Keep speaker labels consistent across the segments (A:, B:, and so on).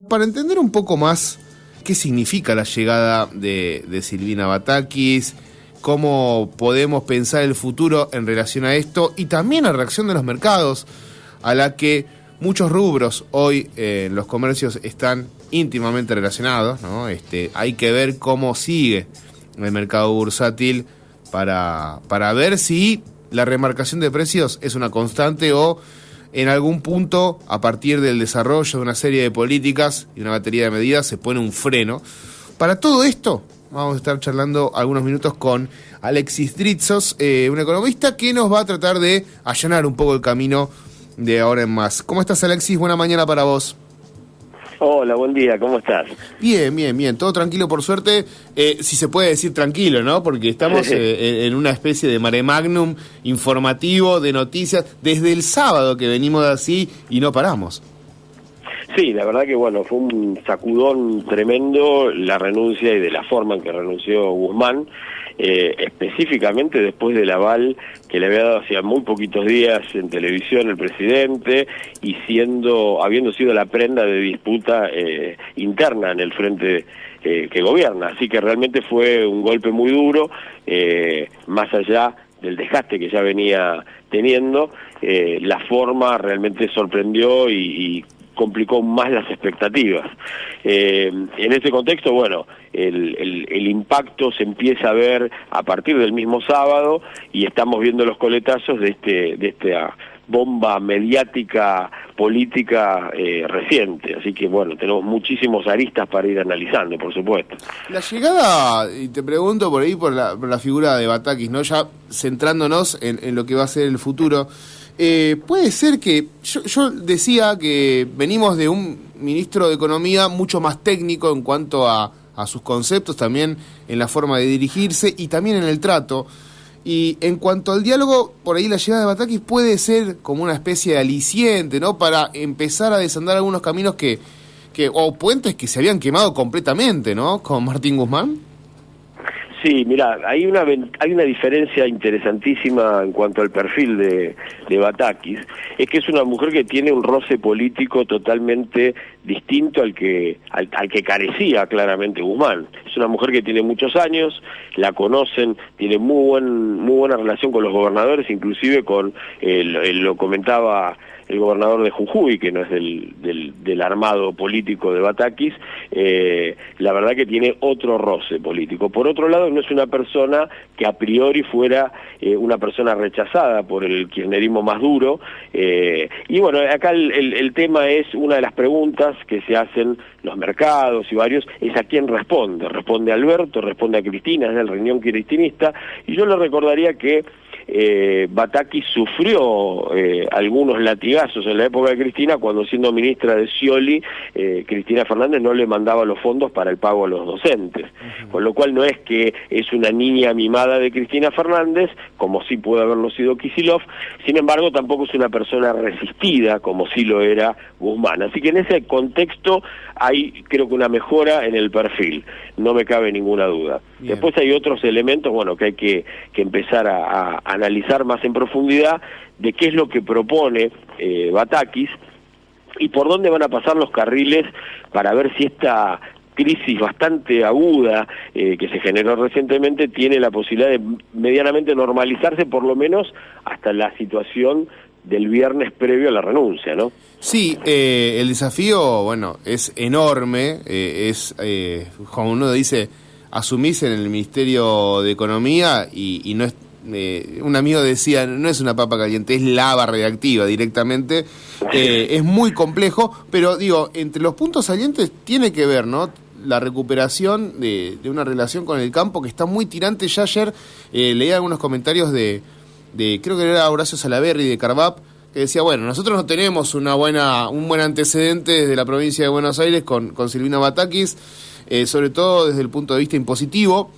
A: Para entender un poco más qué significa la llegada de Silvina Batakis, cómo podemos pensar el futuro en relación a esto y también la reacción de los mercados, a la que muchos rubros hoy en los comercios están íntimamente relacionados, ¿no? Hay que ver cómo sigue el mercado bursátil para ver si la remarcación de precios es una constante o en algún punto, a partir del desarrollo de una serie de políticas y una batería de medidas, se pone un freno. Para todo esto, vamos a estar charlando algunos minutos con Alexis Dritsos, un economista que nos va a tratar de allanar un poco el camino de ahora en más. ¿Cómo estás, Alexis? Buena mañana para vos.
B: Hola, buen día, ¿cómo estás?
A: Bien, todo tranquilo por suerte, si se puede decir tranquilo, ¿no? Porque estamos en una especie de mare magnum informativo de noticias desde el sábado que venimos así y no paramos.
B: Sí, la verdad que bueno, fue un sacudón tremendo la renuncia y de la forma en que renunció Guzmán, específicamente después del aval que le había dado hacía muy poquitos días en televisión el presidente y habiendo sido la prenda de disputa interna en el frente que gobierna. Así que realmente fue un golpe muy duro, más allá del desgaste que ya venía teniendo, la forma realmente sorprendió y complicó más las expectativas. En ese contexto, bueno, el impacto se empieza a ver a partir del mismo sábado y estamos viendo los coletazos de esta bomba mediática política reciente. Así que, bueno, tenemos muchísimos aristas para ir analizando, por supuesto.
A: La llegada, y te pregunto por ahí por la figura de Batakis, ¿no? Ya centrándonos en lo que va a ser el futuro, puede ser que, yo decía que venimos de un ministro de Economía mucho más técnico en cuanto a sus conceptos, también en la forma de dirigirse y también en el trato. Y en cuanto al diálogo, por ahí la llegada de Batakis puede ser como una especie de aliciente, ¿no? Para empezar a desandar algunos caminos o puentes que se habían quemado completamente, ¿no? Con Martín Guzmán.
B: Sí, mira, hay una diferencia interesantísima en cuanto al perfil de Batakis, es que es una mujer que tiene un roce político totalmente distinto al que carecía claramente Guzmán. Es una mujer que tiene muchos años, la conocen, tiene muy buena relación con los gobernadores, inclusive lo comentaba el gobernador de Jujuy, que no es del armado político de Batakis, la verdad que tiene otro roce político. Por otro lado, no es una persona que a priori fuera una persona rechazada por el kirchnerismo más duro, y bueno, acá el tema es, una de las preguntas que se hacen los mercados y varios, es a quién responde. Responde a Alberto, responde a Cristina, es del riñón cristinista, y yo le recordaría que Batakis sufrió algunos latigazos en la época de Cristina, cuando siendo ministra de Scioli, Cristina Fernández no le mandaba los fondos para el pago a los docentes, con lo cual no es que es una niña mimada de Cristina Fernández, como sí puede haberlo sido Kicillof, sin embargo tampoco es una persona resistida, como sí lo era Guzmán. Así que en ese contexto hay, creo que una mejora en el perfil, no me cabe ninguna duda. Bien. Después hay otros elementos, bueno, que hay que empezar a analizar más en profundidad de qué es lo que propone Batakis y por dónde van a pasar los carriles para ver si esta crisis bastante aguda que se generó recientemente tiene la posibilidad de medianamente normalizarse, por lo menos hasta la situación del viernes previo a la renuncia, ¿no?
A: Sí, el desafío, bueno, es enorme, como uno dice, asumís en el Ministerio de Economía y no es, un amigo decía, no es una papa caliente, es lava reactiva directamente, es muy complejo, pero digo, entre los puntos salientes tiene que ver, ¿no?, la recuperación de una relación con el campo que está muy tirante. Ya ayer leía algunos comentarios de creo que era Horacio Salaverry de Carvap, que decía, bueno, nosotros no tenemos un buen antecedente desde la provincia de Buenos Aires con Silvina Batakis, sobre todo desde el punto de vista impositivo,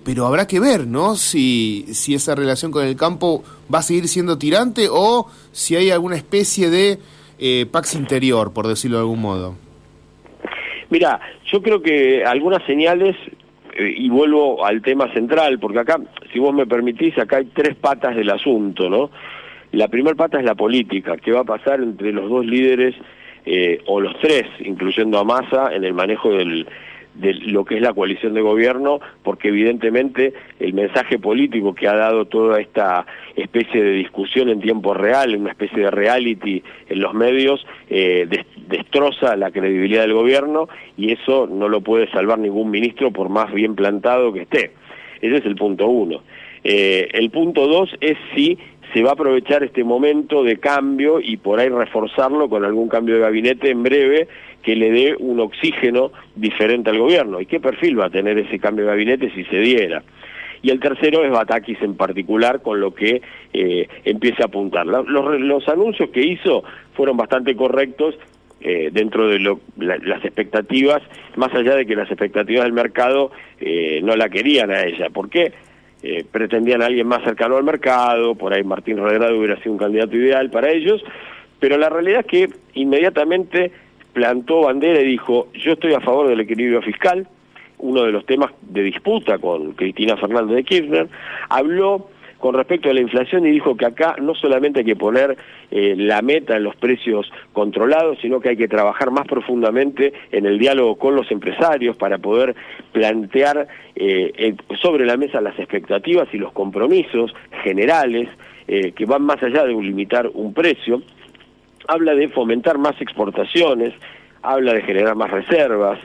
A: pero habrá que ver, ¿no?, si esa relación con el campo va a seguir siendo tirante o si hay alguna especie de pax interior, por decirlo de algún modo.
B: Mira, yo creo que algunas señales, y vuelvo al tema central, porque acá, si vos me permitís, acá hay tres patas del asunto, ¿no? La primera pata es la política, ¿qué va a pasar entre los dos líderes o los tres, incluyendo a Massa, en el manejo de lo que es la coalición de gobierno, porque evidentemente el mensaje político que ha dado toda esta especie de discusión en tiempo real, una especie de reality en los medios, destroza la credibilidad del gobierno, y eso no lo puede salvar ningún ministro por más bien plantado que esté. Ese es el punto 1. El punto 2 es si se va a aprovechar este momento de cambio y por ahí reforzarlo con algún cambio de gabinete en breve que le dé un oxígeno diferente al gobierno. ¿Y qué perfil va a tener ese cambio de gabinete si se diera? Y el tercero es Batakis en particular, con lo que empieza a apuntar. Los anuncios que hizo fueron bastante correctos dentro de las expectativas, más allá de que las expectativas del mercado no la querían a ella. ¿Por qué? Pretendían a alguien más cercano al mercado, por ahí Martín Redrado hubiera sido un candidato ideal para ellos, pero la realidad es que inmediatamente plantó bandera y dijo: yo estoy a favor del equilibrio fiscal, uno de los temas de disputa con Cristina Fernández de Kirchner. Habló con respecto a la inflación y dijo que acá no solamente hay que poner la meta en los precios controlados, sino que hay que trabajar más profundamente en el diálogo con los empresarios para poder plantear sobre la mesa las expectativas y los compromisos generales que van más allá de limitar un precio. Habla de fomentar más exportaciones, habla de generar más reservas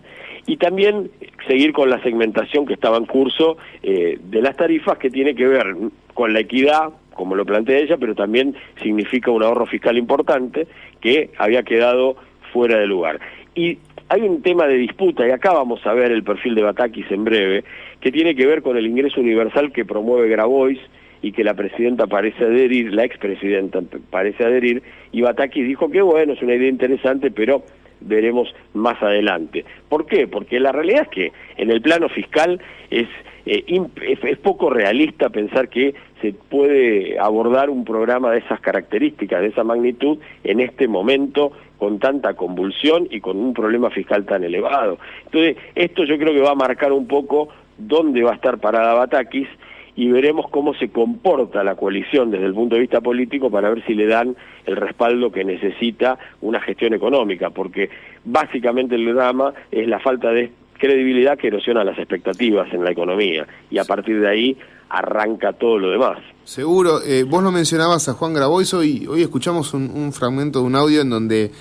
B: y también seguir con la segmentación que estaba en curso de las tarifas, que tiene que ver con la equidad, como lo plantea ella, pero también significa un ahorro fiscal importante que había quedado fuera de lugar. Y hay un tema de disputa, y acá vamos a ver el perfil de Batakis en breve, que tiene que ver con el ingreso universal que promueve Grabois y que la presidenta parece adherir, la expresidenta parece adherir, y Batakis dijo que bueno, es una idea interesante, pero veremos más adelante. ¿Por qué? Porque la realidad es que en el plano fiscal es poco realista pensar que se puede abordar un programa de esas características, de esa magnitud, en este momento con tanta convulsión y con un problema fiscal tan elevado. Entonces, esto yo creo que va a marcar un poco dónde va a estar parada Batakis, y veremos cómo se comporta la coalición desde el punto de vista político para ver si le dan el respaldo que necesita una gestión económica, porque básicamente el drama es la falta de credibilidad que erosiona las expectativas en la economía, y a partir de ahí arranca todo lo demás.
A: Seguro, vos lo mencionabas a Juan Grabois, hoy escuchamos un fragmento de un audio en donde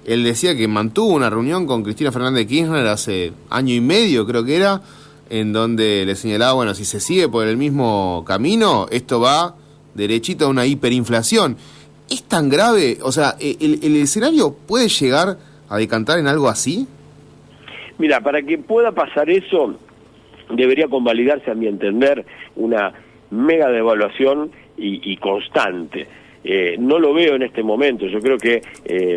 A: él decía que mantuvo una reunión con Cristina Fernández de Kirchner hace año y medio, creo que era, en donde le señalaba, bueno, si se sigue por el mismo camino, esto va derechito a una hiperinflación. ¿Es tan grave? O sea, ¿el escenario puede llegar a decantar en algo así?
B: Mira, para que pueda pasar eso, debería convalidarse, a mi entender, una mega devaluación y constante. No lo veo en este momento. Yo creo que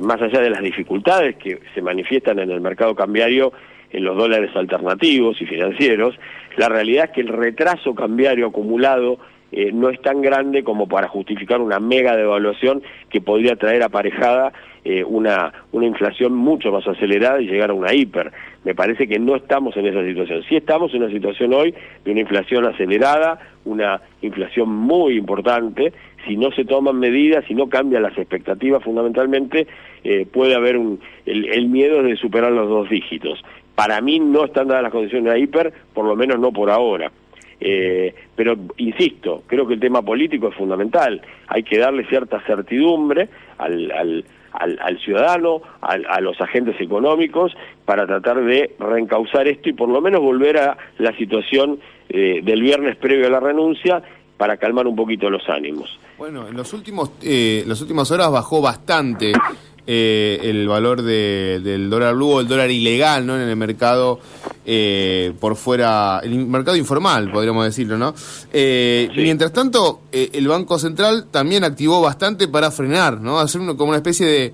B: más allá de las dificultades que se manifiestan en el mercado cambiario, en los dólares alternativos y financieros, la realidad es que el retraso cambiario acumulado no es tan grande como para justificar una mega devaluación que podría traer aparejada una inflación mucho más acelerada y llegar a una hiper. Me parece que no estamos en esa situación. Sí estamos en una situación hoy de una inflación acelerada, una inflación muy importante. Si no se toman medidas, si no cambian las expectativas fundamentalmente, puede haber el miedo de superar los 2 dígitos. Para mí no están dadas las condiciones de la hiper, por lo menos no por ahora. Pero insisto, creo que el tema político es fundamental. Hay que darle cierta certidumbre al ciudadano, a los agentes económicos, para tratar de reencauzar esto y por lo menos volver a la situación del viernes previo a la renuncia, para calmar un poquito los ánimos.
A: Bueno, en las últimas horas bajó bastante el valor del dólar blue, o el dólar ilegal, ¿no? En el mercado por fuera, el mercado informal, podríamos decirlo, ¿no? Sí. Mientras tanto, el Banco Central también activó bastante para frenar, ¿no? Hacer como una especie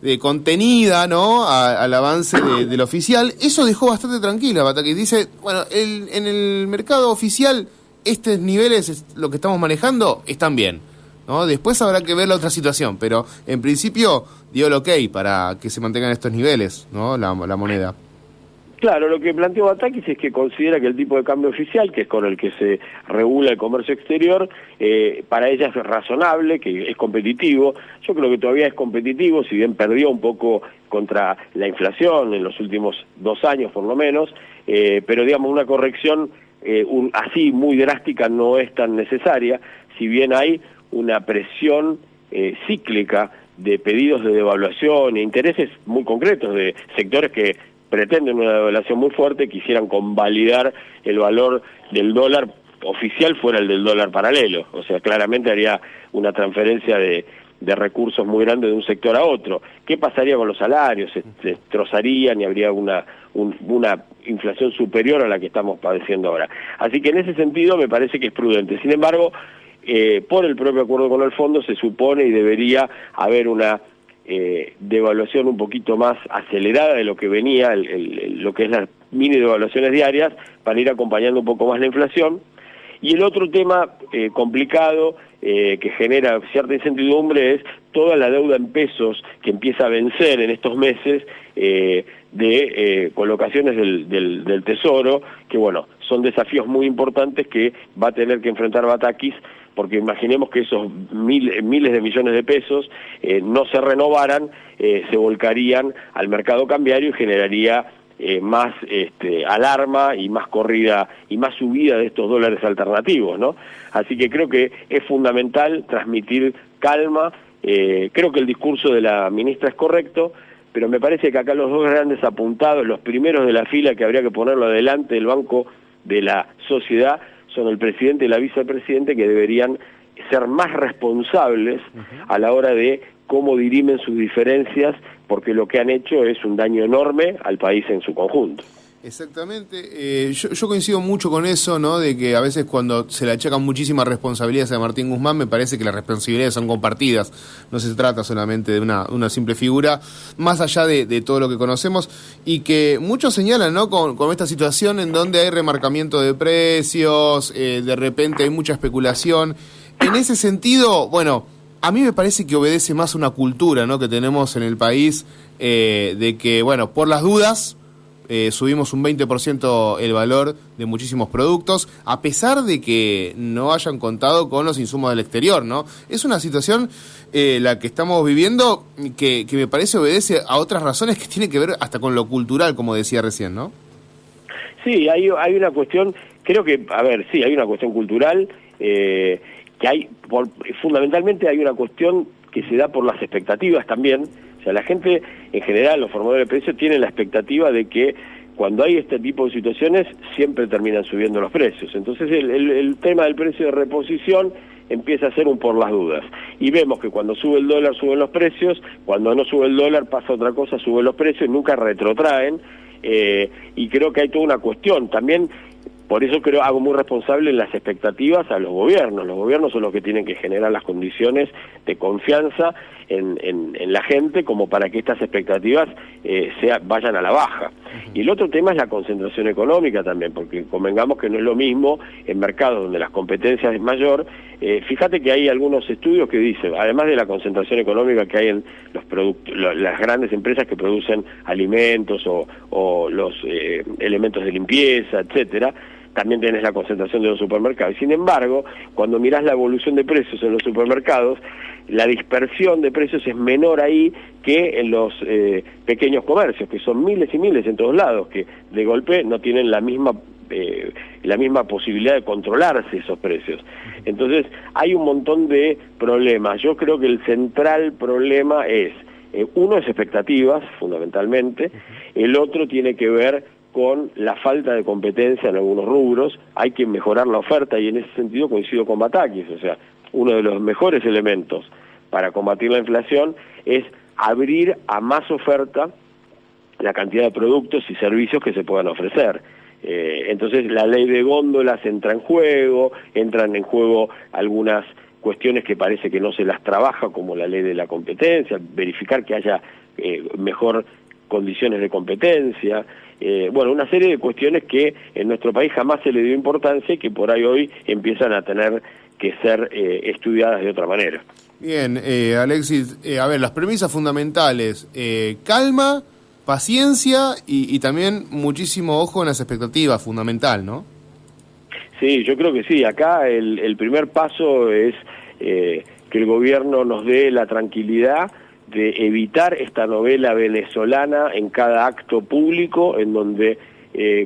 A: de contenida, ¿no? Al avance del oficial. Eso dejó bastante tranquila, Batakis. Dice, bueno, en el mercado oficial estos niveles, lo que estamos manejando, están bien, ¿no? Después habrá que ver la otra situación, pero en principio dio el ok para que se mantengan estos niveles, ¿no? La moneda.
B: Claro, lo que planteó Batakis es que considera que el tipo de cambio oficial, que es con el que se regula el comercio exterior, para ella es razonable, que es competitivo. Yo creo que todavía es competitivo, si bien perdió un poco contra la inflación en los últimos 2 años por lo menos, pero digamos una corrección así muy drástica no es tan necesaria, si bien hay una presión cíclica de pedidos de devaluación e intereses muy concretos de sectores que pretenden una devaluación muy fuerte, quisieran convalidar el valor del dólar oficial fuera el del dólar paralelo. O sea, claramente haría una transferencia de recursos muy grande de un sector a otro. ¿Qué pasaría con los salarios? Se destrozarían y habría una inflación superior a la que estamos padeciendo ahora. Así que en ese sentido me parece que es prudente. Sin embargo, por el propio acuerdo con el fondo se supone y debería haber una devaluación un poquito más acelerada de lo que venía, lo que es las mini devaluaciones diarias, para ir acompañando un poco más la inflación. Y el otro tema complicado que genera cierta incertidumbre es toda la deuda en pesos que empieza a vencer en estos meses de colocaciones del Tesoro, que bueno, son desafíos muy importantes que va a tener que enfrentar Batakis, porque imaginemos que esos miles de millones de pesos no se renovaran, se volcarían al mercado cambiario y generaría más alarma y más corrida y más subida de estos dólares alternativos, ¿no? Así que creo que es fundamental transmitir calma. Creo que el discurso de la ministra es correcto, pero me parece que acá los dos grandes apuntados, los primeros de la fila que habría que ponerlo adelante del banco de la sociedad, son el presidente y la vicepresidente, que deberían ser más responsables a la hora de cómo dirimen sus diferencias, porque lo que han hecho es un daño enorme al país en su conjunto.
A: Exactamente, yo coincido mucho con eso, ¿no? De que a veces cuando se le achacan muchísimas responsabilidades a Martín Guzmán, me parece que las responsabilidades son compartidas, no se trata solamente de una simple figura, más allá de todo lo que conocemos, y que muchos señalan, ¿no? Con esta situación en donde hay remarcamiento de precios, de repente hay mucha especulación. En ese sentido, bueno, a mí me parece que obedece más una cultura, ¿no? Que tenemos en el país, de que, bueno, por las dudas subimos un 20% el valor de muchísimos productos, a pesar de que no hayan contado con los insumos del exterior, ¿no? Es una situación la que estamos viviendo que me parece obedece a otras razones que tienen que ver hasta con lo cultural, como decía recién, ¿no?
B: Sí, hay una cuestión, creo que, a ver, sí, hay una cuestión cultural, que fundamentalmente hay una cuestión que se da por las expectativas también. O sea, la gente, en general, los formadores de precios tienen la expectativa de que cuando hay este tipo de situaciones siempre terminan subiendo los precios. Entonces el tema del precio de reposición empieza a ser un por las dudas. Y vemos que cuando sube el dólar suben los precios, cuando no sube el dólar pasa otra cosa, suben los precios, nunca retrotraen. Y creo que hay toda una cuestión. También, por eso hago muy responsable en las expectativas a los gobiernos. Los gobiernos son los que tienen que generar las condiciones de confianza en la gente como para que estas expectativas vayan a la baja. Y el otro tema es la concentración económica también, porque convengamos que no es lo mismo en mercados donde las competencias es mayor. Fíjate que hay algunos estudios que dicen, además de la concentración económica que hay en las grandes empresas que producen alimentos o los elementos de limpieza, etcétera, también tenés la concentración de los supermercados. Sin embargo, cuando mirás la evolución de precios en los supermercados, la dispersión de precios es menor ahí que en los pequeños comercios, que son miles y miles en todos lados, que de golpe no tienen la misma posibilidad de controlarse esos precios. Entonces, hay un montón de problemas. Yo creo que el central problema es, uno es expectativas, fundamentalmente, el otro tiene que ver con la falta de competencia en algunos rubros. Hay que mejorar la oferta y en ese sentido coincido con Batakis. O sea, uno de los mejores elementos para combatir la inflación es abrir a más oferta la cantidad de productos y servicios que se puedan ofrecer. Entonces la ley de góndolas entra en juego, entran en juego algunas cuestiones que parece que no se las trabaja, como la ley de la competencia, verificar que haya mejor condiciones de competencia, bueno, una serie de cuestiones que en nuestro país jamás se le dio importancia y que por ahí hoy empiezan a tener que ser estudiadas de otra manera.
A: Bien, Alexis, a ver, las premisas fundamentales, calma, paciencia y también muchísimo ojo en las expectativas, fundamental, ¿no?
B: Sí, yo creo que sí. Acá el primer paso es que el gobierno nos dé la tranquilidad de evitar esta novela venezolana en cada acto público, en donde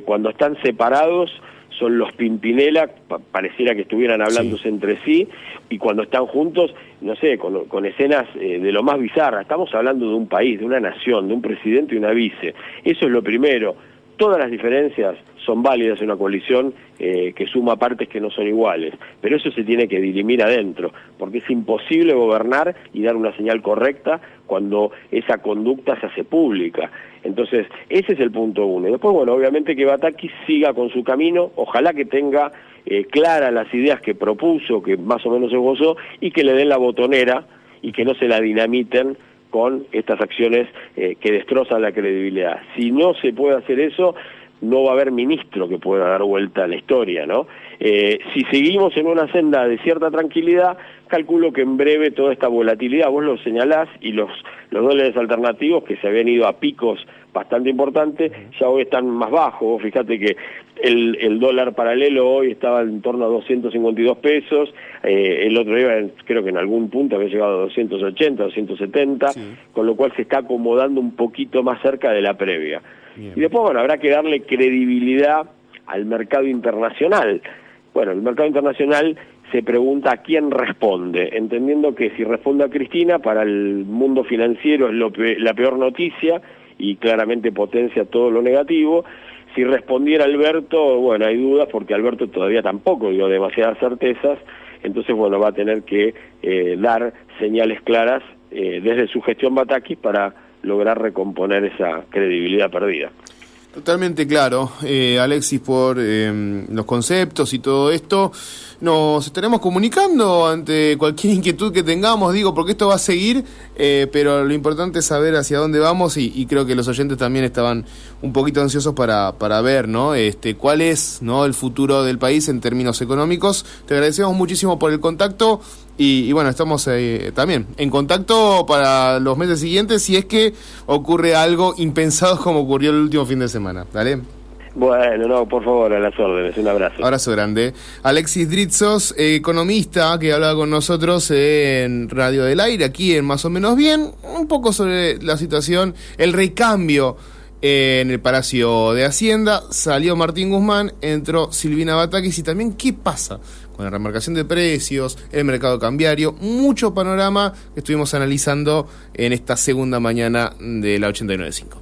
B: cuando están separados son los Pimpinela, pareciera que estuvieran hablándose entre sí, y cuando están juntos, no sé, con escenas de lo más bizarras. Estamos hablando de un país, de una nación, de un presidente y una vice. Eso es lo primero. Todas las diferencias son válidas en una coalición que suma partes que no son iguales, pero eso se tiene que dirimir adentro, porque es imposible gobernar y dar una señal correcta cuando esa conducta se hace pública. Entonces, ese es el punto uno. Y después, bueno, obviamente que Batakis siga con su camino, ojalá que tenga claras las ideas que propuso, que más o menos esbozó, y que le den la botonera y que no se la dinamiten con estas acciones que destrozan la credibilidad. Si no se puede hacer eso, no va a haber ministro que pueda dar vuelta a la historia, ¿no? Si seguimos en una senda de cierta tranquilidad, calculo que en breve toda esta volatilidad, vos lo señalás, y los dólares alternativos que se habían ido a picos bastante importantes, ya hoy están más bajos. Fíjate que el dólar paralelo hoy estaba en torno a 252 pesos, el otro día creo que en algún punto había llegado a 280, 270, sí. Con lo cual se está acomodando un poquito más cerca de la previa. Bien. Y después, bueno, habrá que darle credibilidad al mercado internacional. Bueno, el mercado internacional se pregunta a quién responde, entendiendo que si responde a Cristina, para el mundo financiero es la peor noticia y claramente potencia todo lo negativo. Si respondiera Alberto, bueno, hay dudas porque Alberto todavía tampoco dio demasiadas certezas, entonces, bueno, va a tener que dar señales claras desde su gestión Batakis para lograr recomponer esa credibilidad perdida.
A: Totalmente claro, Alexis, por los conceptos y todo esto. Nos estaremos comunicando ante cualquier inquietud que tengamos, digo, porque esto va a seguir, pero lo importante es saber hacia dónde vamos y creo que los oyentes también estaban un poquito ansiosos para ver, ¿no? Cuál es, ¿no?, el futuro del país en términos económicos. Te agradecemos muchísimo por el contacto y bueno, estamos también en contacto para los meses siguientes si es que ocurre algo impensado como ocurrió el último fin de semana. ¿Dale?
B: Bueno, no, por favor, a las órdenes, un abrazo.
A: Abrazo grande. Alexis Dritsos, economista, que hablaba con nosotros en Radio del Aire, aquí en Más o Menos Bien, un poco sobre la situación, el recambio en el Palacio de Hacienda. Salió Martín Guzmán, entró Silvina Batakis y también qué pasa con la remarcación de precios, el mercado cambiario, mucho panorama que estuvimos analizando en esta segunda mañana de la 89.5.